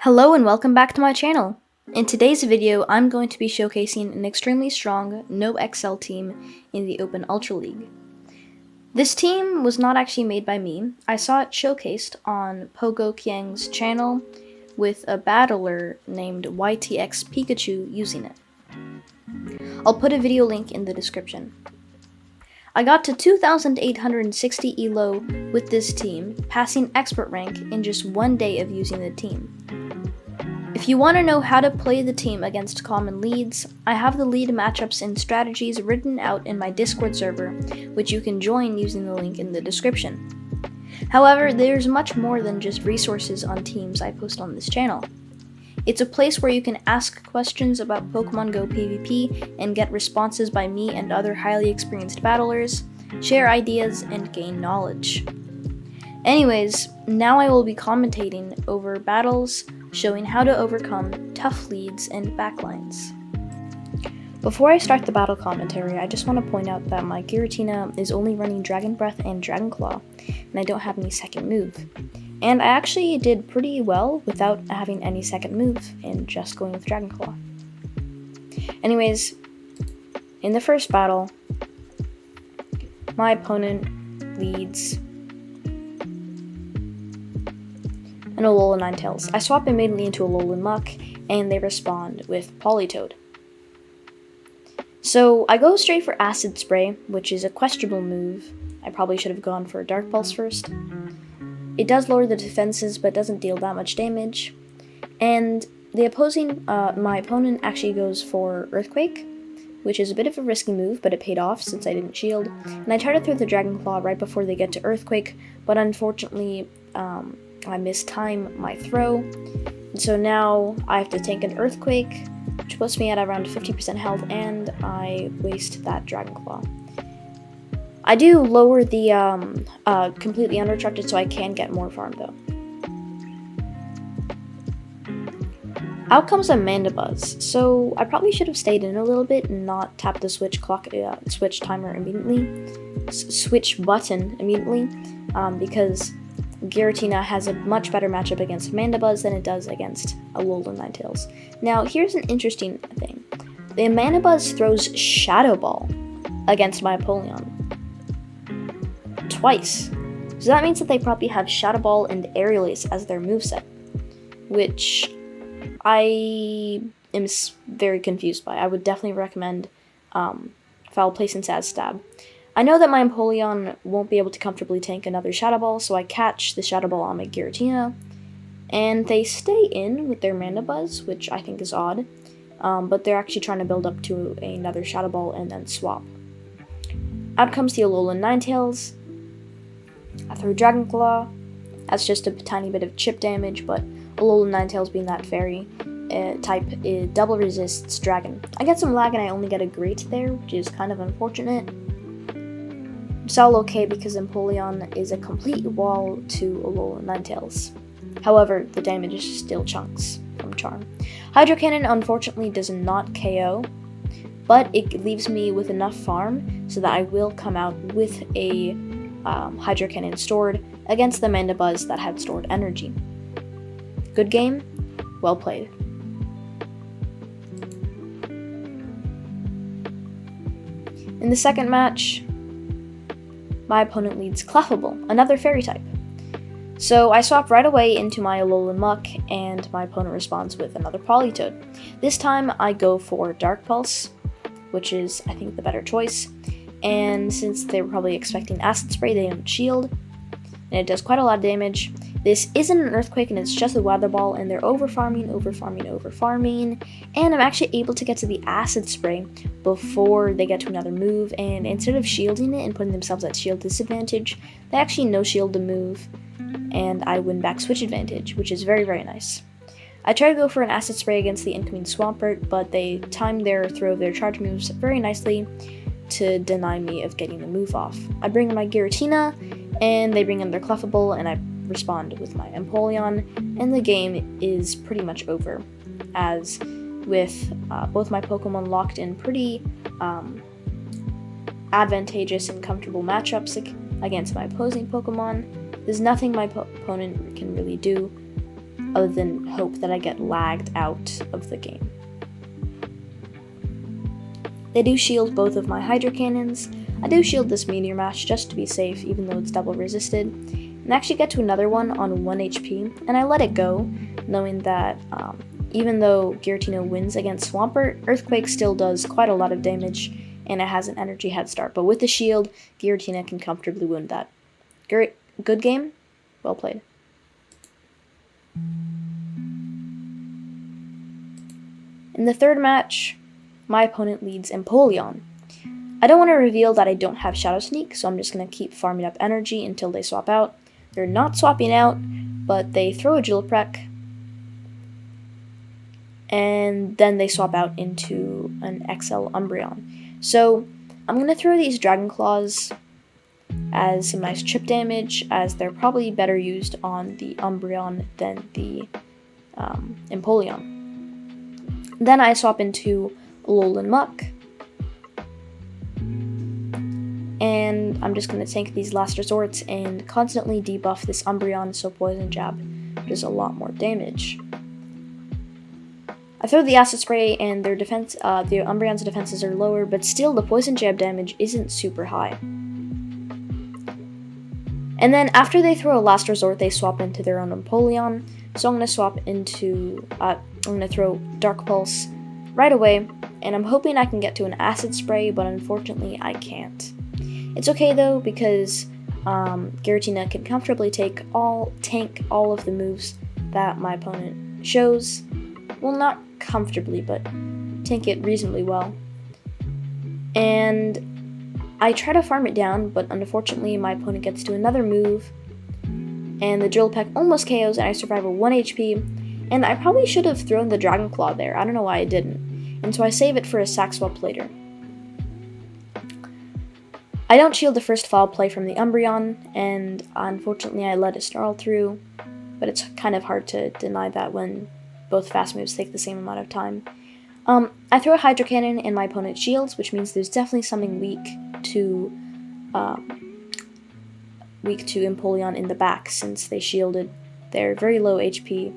Hello and welcome back to my channel. In today's video, I'm going to be showcasing an extremely strong no XL team in the Open Ultra League. This team was not actually made by me. I saw it showcased on Pogo Kyang's channel with a battler named YTX Pikachu using it. I'll put a video link in the description. I got to 2,860 ELO with this team, passing expert rank in just one day of using the team. If you want to know how to play the team against common leads, I have the lead matchups and strategies written out in my Discord server, which you can join using the link in the description. However, there's much more than just resources on teams I post on this channel. It's a place where you can ask questions about Pokemon Go PvP and get responses by me and other highly experienced battlers, share ideas, and gain knowledge. Anyways, now I will be commentating over battles, showing how to overcome tough leads and backlines. Before I start the battle commentary, I just want to point out that my Giratina is only running Dragon Breath and Dragon Claw, and I don't have any second move. And I actually did pretty well without having any second move and just going with Dragon Claw. Anyways, in the first battle, my opponent leads an Alolan Ninetales. I swap immediately into Alolan Muck, and they respond with Politoed. So I go straight for Acid Spray, which is a questionable move. I probably should have gone for Dark Pulse first. It does lower the defenses, but doesn't deal that much damage. And my opponent actually goes for Earthquake, which is a bit of a risky move, but it paid off since I didn't shield. And I try to throw the Dragon Claw right before they get to Earthquake, but unfortunately, I mistime my throw. And so now I have to tank an Earthquake, which puts me at around 50% health, and I waste that Dragon Claw. I do lower the completely unrestricted so I can get more farm though. Out comes a Mandibuzz, so I probably should have stayed in a little bit and not tap the switch timer immediately, switch button immediately, because Giratina has a much better matchup against Mandibuzz than it does against Alolan Ninetales. Now, here's an interesting thing. The Mandibuzz throws Shadow Ball against my Apollyon. Twice. So that means that they probably have Shadow Ball and Aerial Ace as their moveset, which I am very confused by. I would definitely recommend Foul Place and Sad Stab. I know that my Apollyon won't be able to comfortably tank another Shadow Ball, so I catch the Shadow Ball on my Giratina, and they stay in with their Mandibuzz, which I think is odd, but they're actually trying to build up to another Shadow Ball and then swap. Out comes the Alolan Ninetales. I throw Dragon Claw. That's just a tiny bit of chip damage, but Alolan Ninetales being that fairy type, it double resists Dragon. I get some lag and I only get a Great there, which is kind of unfortunate. It's all okay because Empoleon is a complete wall to Alolan Ninetales. However, the damage is still chunks from Charm. Hydro Cannon unfortunately does not KO, but it leaves me with enough farm so that I will come out with a Hydro Cannon stored against the Mandibuzz that had stored energy. Good game, well played. In the second match, my opponent leads Clefable, another fairy type. So I swap right away into my Alolan Muck, and my opponent responds with another Politoed. This time I go for Dark Pulse, which is, I think, the better choice. And since they were probably expecting Acid Spray, they don't shield, and it does quite a lot of damage. This isn't an Earthquake, and it's just a Weather Ball, and they're overfarming, and I'm actually able to get to the Acid Spray before they get to another move, and instead of shielding it and putting themselves at shield disadvantage, they actually no-shield the move, and I win back switch advantage, which is very, very nice. I try to go for an Acid Spray against the incoming Swampert, but they timed their throw of their charge moves very nicely to deny me of getting the move off. I bring in my Giratina, and they bring in their Clefable, and I respond with my Empoleon, and the game is pretty much over, as with both my Pokemon locked in pretty advantageous and comfortable matchups against my opposing Pokemon. There's nothing my opponent can really do. other than hope that I get lagged out of the game. They do shield both of my Hydro Cannons. I do shield this Meteor Mash just to be safe, even though it's double resisted, and actually get to another one on 1 HP, and I let it go, knowing that even though Giratina wins against Swampert, Earthquake still does quite a lot of damage, and it has an energy head start. But with the shield, Giratina can comfortably win that. Great, good game, well played. In the third match, my opponent leads Empoleon. I don't want to reveal that I don't have Shadow Sneak, so I'm just going to keep farming up energy until they swap out. They're not swapping out, but they throw a Jilprek, and then they swap out into an XL Umbreon. So I'm going to throw these Dragon Claws as some nice chip damage, as they're probably better used on the Umbreon than the Empoleon. Then I swap into Alolan Muck, and I'm just going to tank these last resorts and constantly debuff this Umbreon so Poison Jab does a lot more damage. I throw the Acid Spray, and their defense, the Umbreon's defenses are lower, but still the Poison Jab damage isn't super high. And then after they throw a last resort, they swap into their own Empoleon. So I'm going to swap into, I'm going to throw Dark Pulse right away, and I'm hoping I can get to an Acid Spray, but unfortunately I can't. It's okay though, because Giratina can comfortably tank all of the moves that my opponent shows. Well, not comfortably, but tank it reasonably well. And I try to farm it down, but unfortunately my opponent gets to another move, and the Drill Peck almost KOs, and I survive with 1 HP, and I probably should have thrown the Dragon Claw there. I don't know why I didn't, and so I save it for a sack swap later. I don't shield the first foul play from the Umbreon, and unfortunately I let it snarl through, but it's kind of hard to deny that when both fast moves take the same amount of time. I throw a Hydro Cannon and my opponent shields, which means there's definitely something weak to Empoleon in the back, since they shielded their very low HP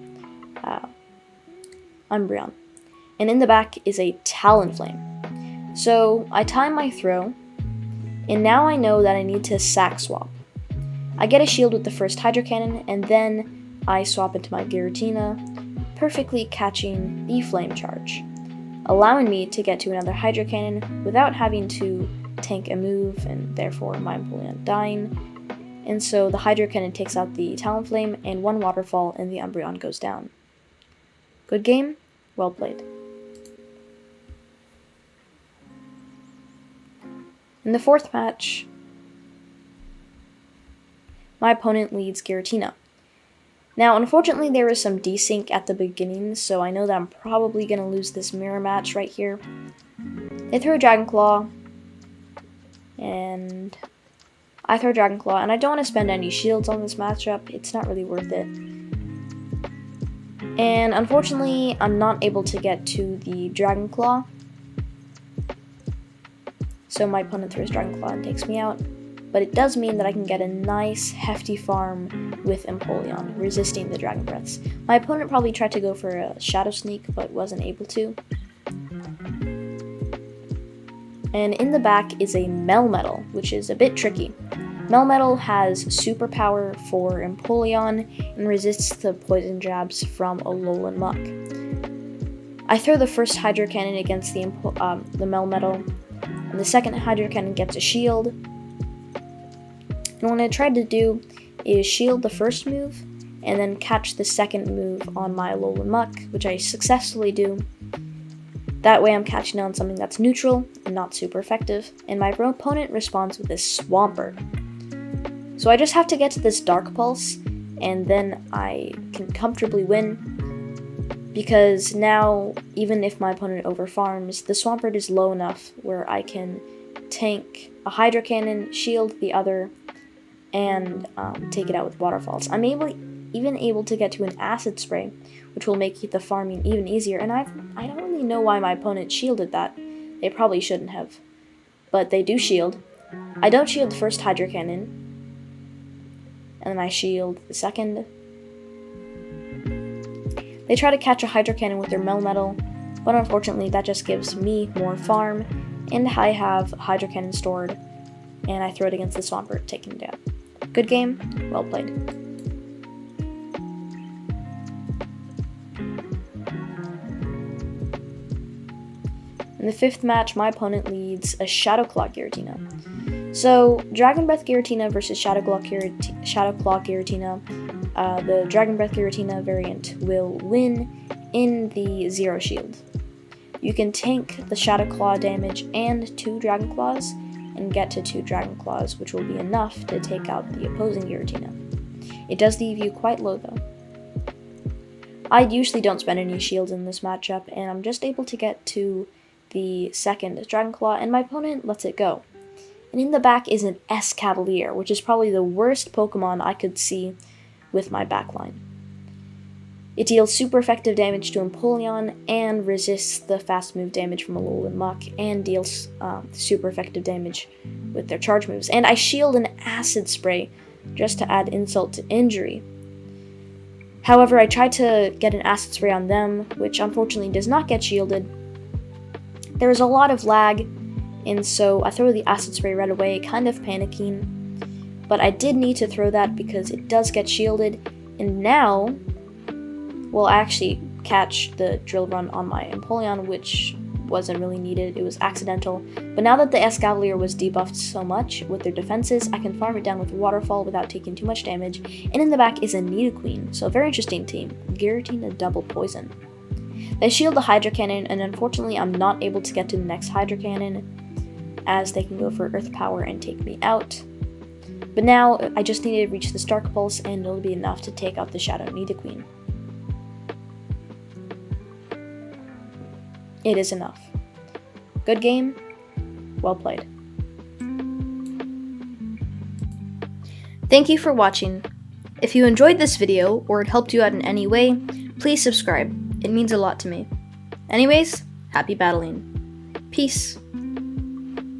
Umbreon. And in the back is a Talonflame. So I time my throw, and now I know that I need to sack swap. I get a shield with the first Hydro Cannon, and then I swap into my Giratina, perfectly catching the Flame Charge, allowing me to get to another Hydro Cannon without having to tank a move, and therefore my Empoleon dying. And so the Hydro Cannon takes out the Talonflame, and 1 Waterfall, and the Umbreon goes down. Good game, well played. In the fourth match, my opponent leads Giratina. Now, unfortunately, there was some desync at the beginning, so I know that I'm probably going to lose this mirror match right here. They throw a Dragon Claw, and I throw Dragon Claw, and I don't want to spend any shields on this matchup. It's not really worth it. And unfortunately, I'm not able to get to the Dragon Claw, so my opponent throws Dragon Claw and takes me out. But it does mean that I can get a nice, hefty farm with Empoleon, resisting the Dragon Breaths. My opponent probably tried to go for a Shadow Sneak, but wasn't able to. And in the back is a Melmetal, which is a bit tricky. Melmetal has superpower for Empoleon and resists the poison jabs from Alolan Muck. I throw the first Hydro Cannon against the Melmetal, and the second Hydro Cannon gets a shield. And what I tried to do is shield the first move, and then catch the second move on my Alolan Muck, which I successfully do. That way I'm catching on something that's neutral and not super effective, and my opponent responds with this Swampert. So I just have to get to this Dark Pulse, and then I can comfortably win, because now, even if my opponent overfarms, the Swampert is low enough where I can tank a Hydro Cannon, shield the other, and take it out with Waterfalls. I'm even able to get to an Acid Spray, which will make the farming even easier, and I don't really know why my opponent shielded that. They probably shouldn't have, but they do shield. I don't shield the first Hydro Cannon, and then I shield the second, They try to catch a Hydro Cannon with their Melmetal, but unfortunately that just gives me more farm, and I have Hydro Cannon stored, and I throw it against the Swampert, taking it down. Good game, well played. In the 5th match, my opponent leads a Shadow Claw Giratina. So, Dragon Breath Giratina versus Shadow Claw Giratina. The Dragon Breath Giratina variant will win in the 0 shield. You can tank the Shadow Claw damage and 2 Dragon Claws, and get to 2 Dragon Claws, which will be enough to take out the opposing Giratina. It does leave you quite low though. I usually don't spend any shields in this matchup, and I'm just able to get to the 2nd Dragon Claw, and my opponent lets it go. And in the back is an Escavalier, which is probably the worst Pokemon I could see with my backline. It deals super effective damage to Empoleon and resists the fast move damage from Alolan Muck, and deals super effective damage with their charge moves. And I shield an Acid Spray just to add insult to injury. However, I tried to get an Acid Spray on them, which unfortunately does not get shielded. There is a lot of lag, and so I throw the Acid Spray right away, kind of panicking. But I did need to throw that because it does get shielded, and now, well, I actually catch the Drill Run on my Empoleon, which wasn't really needed, it was accidental. But now that the Escavalier was debuffed so much with their defenses, I can farm it down with Waterfall without taking too much damage, and in the back is a Nidoqueen, so a very interesting team. Giratina double poison. They shield the Hydro Cannon, and unfortunately I'm not able to get to the next Hydro Cannon, as they can go for Earth Power and take me out. But now, I just need to reach the Dark Pulse, and it'll be enough to take out the Shadow Nidoqueen. It is enough. Good game, well played. Thank you for watching. If you enjoyed this video, or it helped you out in any way, please subscribe. It means a lot to me. Anyways, happy battling. Peace.